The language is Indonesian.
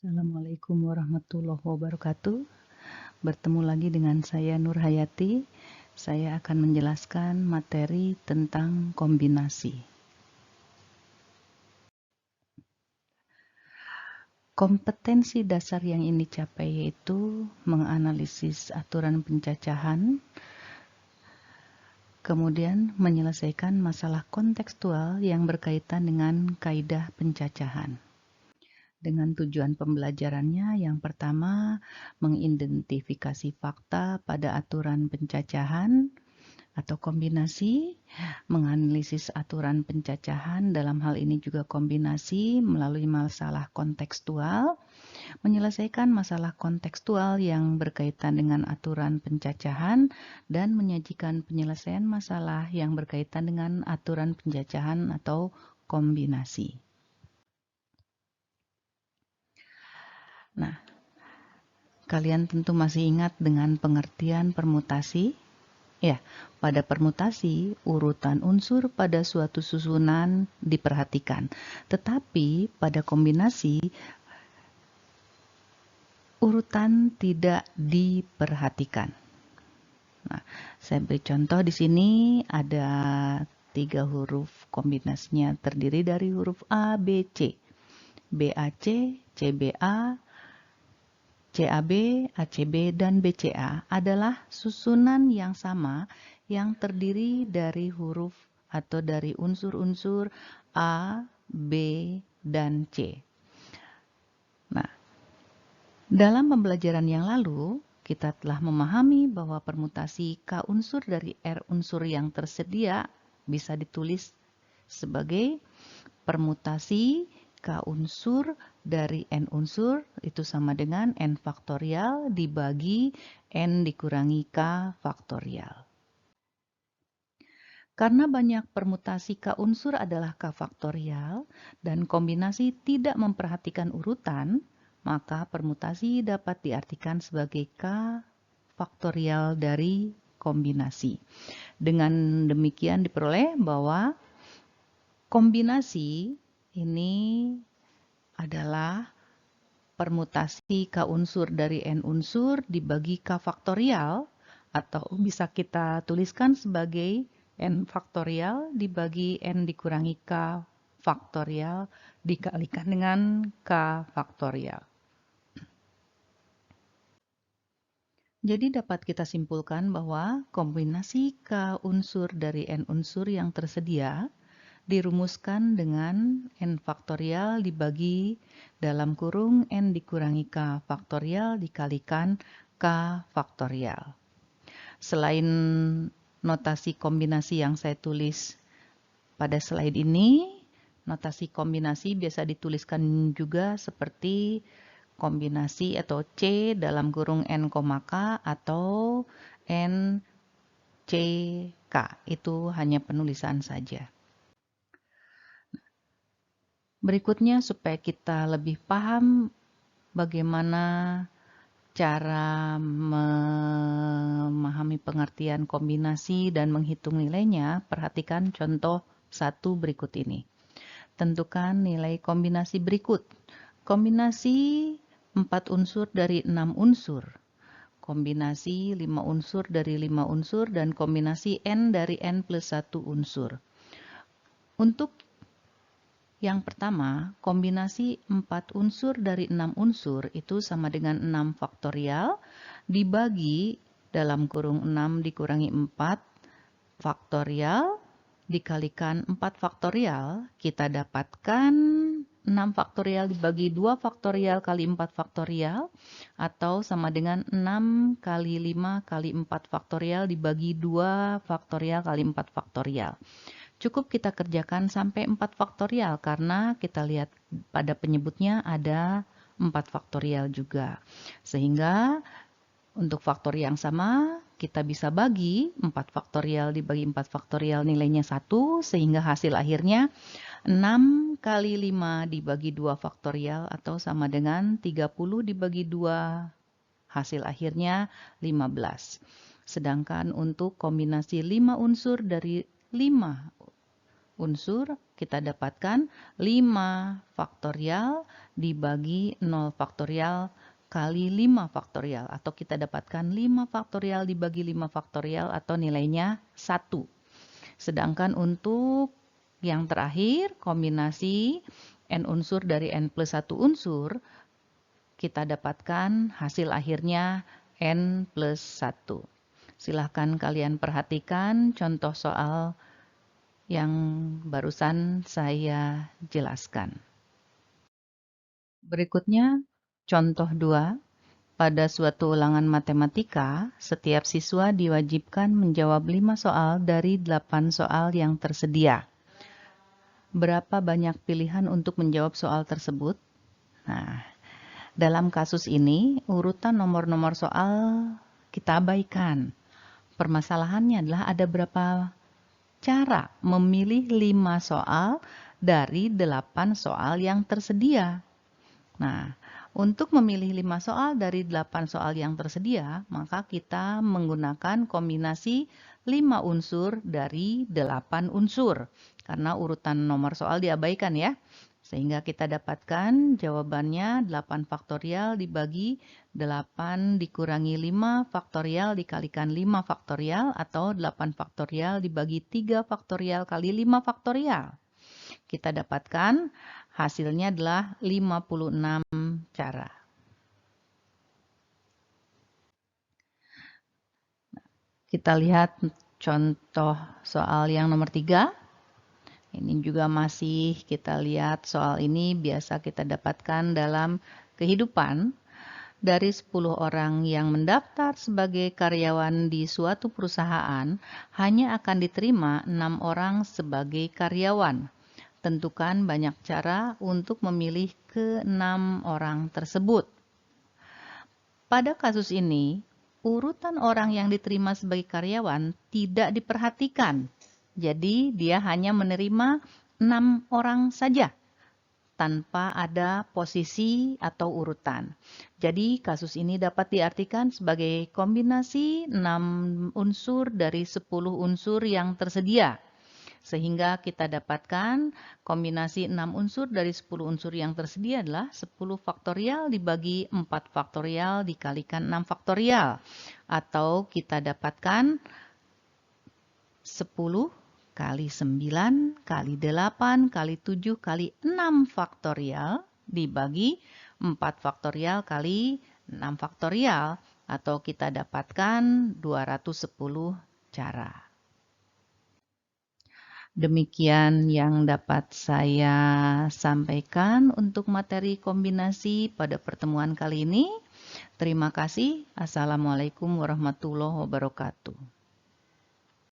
Assalamualaikum warahmatullahi wabarakatuh. Bertemu lagi dengan saya Nur Hayati. Saya akan menjelaskan materi tentang kombinasi. Kompetensi dasar yang ini capai yaitu menganalisis aturan pencacahan, kemudian menyelesaikan masalah kontekstual yang berkaitan dengan kaidah pencacahan. Dengan tujuan pembelajarannya, yang pertama, mengidentifikasi fakta pada aturan pencacahan atau kombinasi, menganalisis aturan pencacahan, dalam hal ini juga kombinasi melalui masalah kontekstual, menyelesaikan masalah kontekstual yang berkaitan dengan aturan pencacahan, dan menyajikan penyelesaian masalah yang berkaitan dengan aturan pencacahan atau kombinasi. Nah, kalian tentu masih ingat dengan pengertian permutasi? Ya, pada permutasi, urutan unsur pada suatu susunan diperhatikan. Tetapi pada kombinasi, urutan tidak diperhatikan. Nah, saya beri contoh di sini ada 3 huruf, kombinasinya terdiri dari huruf A, B, C. BAC, CBA, CAB, ACB, dan BCA adalah susunan yang sama yang terdiri dari huruf atau dari unsur-unsur A, B, dan C. Nah, dalam pembelajaran yang lalu, kita telah memahami bahwa permutasi K unsur dari R unsur yang tersedia bisa ditulis sebagai permutasi K unsur dari N unsur itu sama dengan N faktorial dibagi N dikurangi K faktorial. Karena banyak permutasi K unsur adalah K faktorial dan kombinasi tidak memperhatikan urutan, maka permutasi dapat diartikan sebagai K faktorial dari kombinasi. Dengan demikian diperoleh bahwa kombinasi ini adalah permutasi K unsur dari N unsur dibagi K faktorial, atau bisa kita tuliskan sebagai N faktorial dibagi N dikurangi K faktorial dikalikan dengan K faktorial. Jadi dapat kita simpulkan bahwa kombinasi K unsur dari N unsur yang tersedia dirumuskan dengan N faktorial dibagi dalam kurung N dikurangi K faktorial dikalikan K faktorial. Selain notasi kombinasi yang saya tulis pada slide ini, notasi kombinasi biasa dituliskan juga seperti kombinasi atau C dalam kurung N, K atau N C K. Itu hanya penulisan saja. Berikutnya supaya kita lebih paham bagaimana cara memahami pengertian kombinasi dan menghitung nilainya, perhatikan contoh 1 berikut ini. Tentukan nilai kombinasi berikut. Kombinasi 4 unsur dari 6 unsur. Kombinasi 5 unsur dari 5 unsur dan kombinasi N dari N plus 1 unsur. Untuk yang pertama, kombinasi 4 unsur dari 6 unsur itu sama dengan 6 faktorial dibagi dalam kurung 6 dikurangi 4 faktorial dikalikan 4 faktorial, kita dapatkan 6 faktorial dibagi 2 faktorial kali 4 faktorial atau sama dengan 6 kali 5 kali 4 faktorial dibagi 2 faktorial kali 4 faktorial. Cukup kita kerjakan sampai 4 faktorial karena kita lihat pada penyebutnya ada 4 faktorial juga. Sehingga untuk faktor yang sama kita bisa bagi 4 faktorial dibagi 4 faktorial nilainya 1 sehingga hasil akhirnya 6 kali 5 dibagi 2 faktorial atau sama dengan 30 dibagi 2 hasil akhirnya 15. Sedangkan untuk kombinasi 5 unsur dari 5 unsur, kita dapatkan 5 faktorial dibagi 0 faktorial kali 5 faktorial. Atau kita dapatkan 5 faktorial dibagi 5 faktorial atau nilainya 1. Sedangkan untuk yang terakhir, kombinasi n unsur dari n plus 1 unsur, kita dapatkan hasil akhirnya n plus 1. Silahkan kalian perhatikan contoh soal yang barusan saya jelaskan. Berikutnya, contoh 2. Pada suatu ulangan matematika, setiap siswa diwajibkan menjawab 5 soal dari 8 soal yang tersedia. Berapa banyak pilihan untuk menjawab soal tersebut? Nah, dalam kasus ini, urutan nomor-nomor soal kita abaikan. Permasalahannya adalah ada berapa cara memilih 5 soal dari 8 soal yang tersedia. Nah, untuk memilih 5 soal dari 8 soal yang tersedia, maka kita menggunakan kombinasi 5 unsur dari 8 unsur. Karena urutan nomor soal diabaikan ya. Sehingga kita dapatkan jawabannya 8 faktorial dibagi 8 dikurangi 5 faktorial dikalikan 5 faktorial atau 8 faktorial dibagi 3 faktorial kali 5 faktorial. Kita dapatkan hasilnya adalah 56 cara. Kita lihat contoh soal yang nomor 3. Ini juga masih kita lihat soal ini biasa kita dapatkan dalam kehidupan. Dari 10 orang yang mendaftar sebagai karyawan di suatu perusahaan, hanya akan diterima 6 orang sebagai karyawan. Tentukan banyak cara untuk memilih ke-6 orang tersebut. Pada kasus ini, urutan orang yang diterima sebagai karyawan tidak diperhatikan. Jadi, dia hanya menerima 6 orang saja, tanpa ada posisi atau urutan. Jadi, kasus ini dapat diartikan sebagai kombinasi 6 unsur dari 10 unsur yang tersedia. Sehingga kita dapatkan kombinasi 6 unsur dari 10 unsur yang tersedia adalah 10 faktorial dibagi 4 faktorial dikalikan 6 faktorial. Atau kita dapatkan 10 kali 9 kali 8 kali 7 kali 6 faktorial dibagi 4 faktorial kali 6 faktorial. Atau kita dapatkan 210 cara. Demikian yang dapat saya sampaikan untuk materi kombinasi pada pertemuan kali ini. Terima kasih. Assalamualaikum warahmatullahi wabarakatuh.